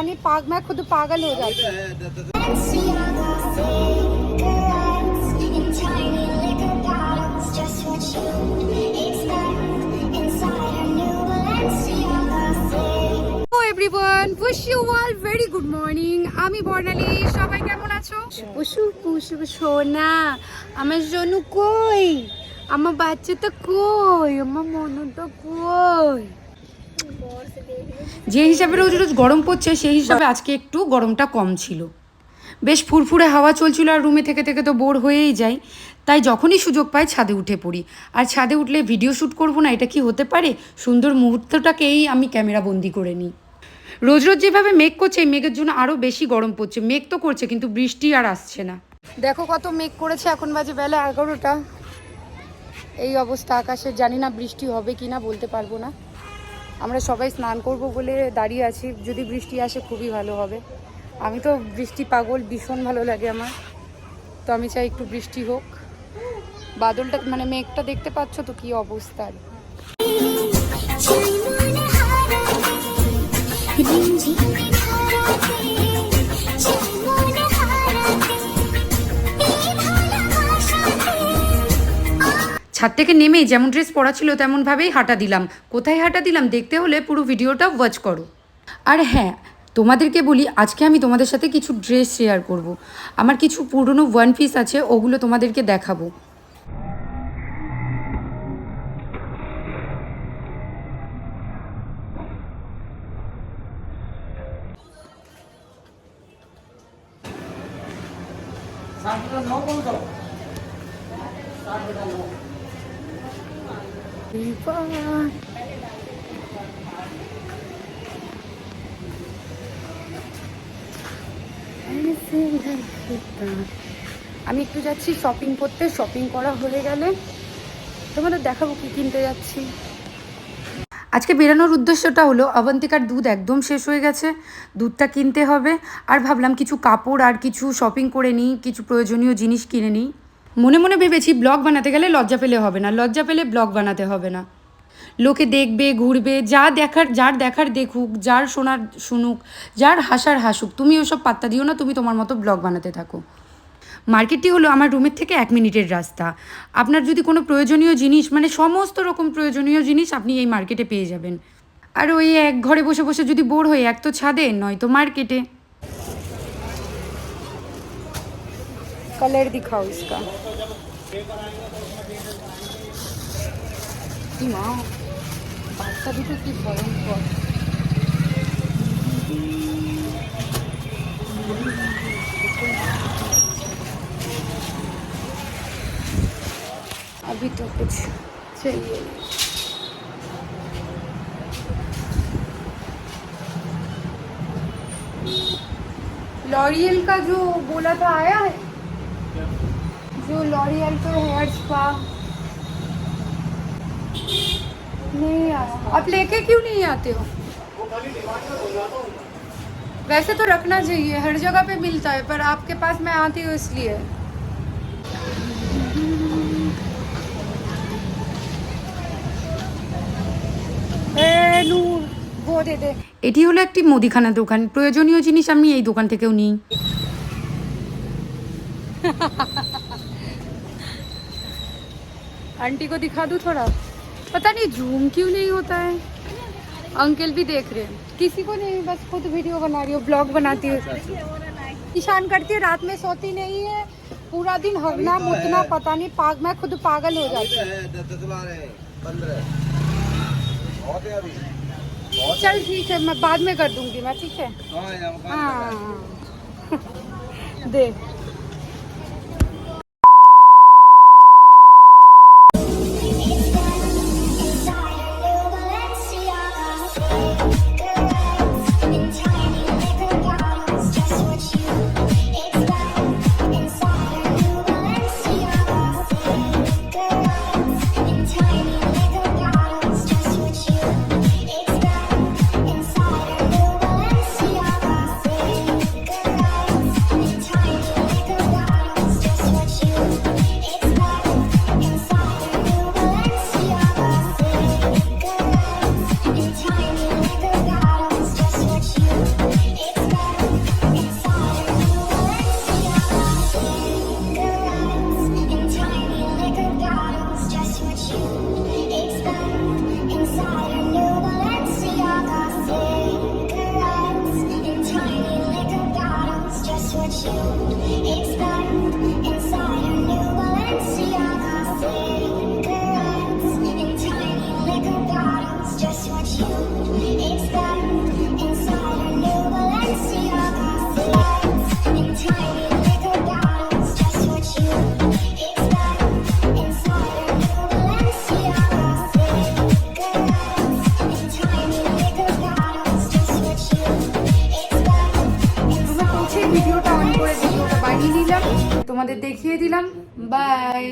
मैं खुद पागल हो जाती हूँ। Everyone, wish you all very good morning. আমি বর্ণালী, সবাই কেমন আছো? পুষু পুষু সোনা, আমার জনু কই? আমার বাচ্চা তো কই? আমার মনু তো কই? যে হিসাবে রোজ রোজ গরম পড়ছে সেই হিসাবে আজকে একটু গরমটা কম ছিল। বেশ ফুরফুরে হাওয়া চলছিল আর রুমে থেকে থেকে তো বোর হয়েই যাই, তাই যখনই সুযোগ পাই ছাদে উঠে পড়ি। আর ছাদে উঠলে ভিডিও শ্যুট করবো না, এটা কি হতে পারে? সুন্দর মুহূর্তটাকেই আমি ক্যামেরা বন্দি করে নিই। রোজ রোজ যেভাবে মেঘ করছে, এই মেঘের জন্য আরও বেশি গরম পড়ছে। মেঘ তো করছে কিন্তু বৃষ্টি আর আসছে না। দেখো কত মেঘ করেছে, এখন বাজে বেলা 11টা। এই অবস্থা আকাশের, জানি না বৃষ্টি হবে কি না, বলতে পারবো না। আমরা সবাই স্নান করব বলে দাঁড়িয়ে আছি, যদি বৃষ্টি আসে খুবই ভালো হবে। আমি তো বৃষ্টি পাগল, ভীষণ ভালো লাগে আমার, তো আমি চাই একটু বৃষ্টি হোক। বাদলটা মানে মেঘটা দেখতে পাচ্ছ তো কি অবস্থা। ছাদ থেকে নেমেই যেমন ড্রেস পরা ছিল তেমনভাবেই হাঁটা দিলাম। কোথায় হাঁটা দিলাম দেখতে হলে পুরো ভিডিওটা ওয়াচ করো। আর হ্যাঁ, তোমাদেরকে বলি, আজকে আমি তোমাদের সাথে কিছু ড্রেস শেয়ার করব। আমার কিছু পুরনো ওয়ান পিস আছে, ওগুলো তোমাদেরকে দেখাবো। আমি একটু যাচ্ছি শপিং করতে, শপিং করা হয়ে গেলে তোমাদের দেখাবো কি কিনতে যাচ্ছি। আজকে বেরানোর উদ্দেশ্যটা হলো অবন্তিকার দুধ একদম শেষ হয়ে গেছে, দুধটা কিনতে হবে। আর ভাবলাম কিছু কাপড় আর কিছু শপিং করে নিই, কিছু প্রয়োজনীয় জিনিস কিনে নিই। মনে মনে ভেবেছি ব্লগ বানাতে গেলে লজ্জা পেলে হবে না, লজ্জা পেলে ব্লগ বানাতে হবে না। লোকে দেখবে, ঘুরবে, যার দেখার দেখুক, যার শোনার শুনুক, যার হাসার হাসুক, তুমি ওসব পাত্তা দিও না, তুমি তোমার মতো ব্লগ বানাতে থাকো। মার্কেটটি হলো আমার রুমের থেকে 1 মিনিটের রাস্তা। আপনার যদি কোনো প্রয়োজনীয় জিনিস, মানে সমস্ত রকম প্রয়োজনীয় জিনিস আপনি এই মার্কেটে পেয়ে যাবেন। আর ওই এক ঘরে বসে বসে যদি বোর হয়ে, এক তো ছাদে নয়তো মার্কেটে। কালার দিখাও ইসকা। কি মা, বাচ্চা দুটো কি ভয়ঙ্কর। अभी तो कुछ चाहिए। लॉरियल का जो बोला था आया है, जो लॉरियल का हेयर स्पा नहीं आया। आप लेके क्यों नहीं आते हो? वैसे तो रखना चाहिए, हर जगह पे मिलता है, पर आपके पास मैं आती हूँ इसलिए। এটি হলো একটি মুদিখানা দোকান, প্রয়োজনীয় জিনিস আমি এই দোকান থেকেও নিই। आंटी को दिखा दूँ थोड़ा, पता नहीं जूम क्यों नहीं होता है। अंकल भी देख रहे हैं, किसी को नहीं, बस खुद वीडियो बना रही हो, ब्लॉग बनाती है, निशान करती है, रात में सोती नहीं है, पूरा दिन हगना मुतना पता नहीं, मैं खुद पागल हो जाती हूँ। चल ठीक है, मैं बाद में कर दूंगी मैं, ठीक है। हाँ दे। তোমাদের দেখিয়ে দিলাম। বাই।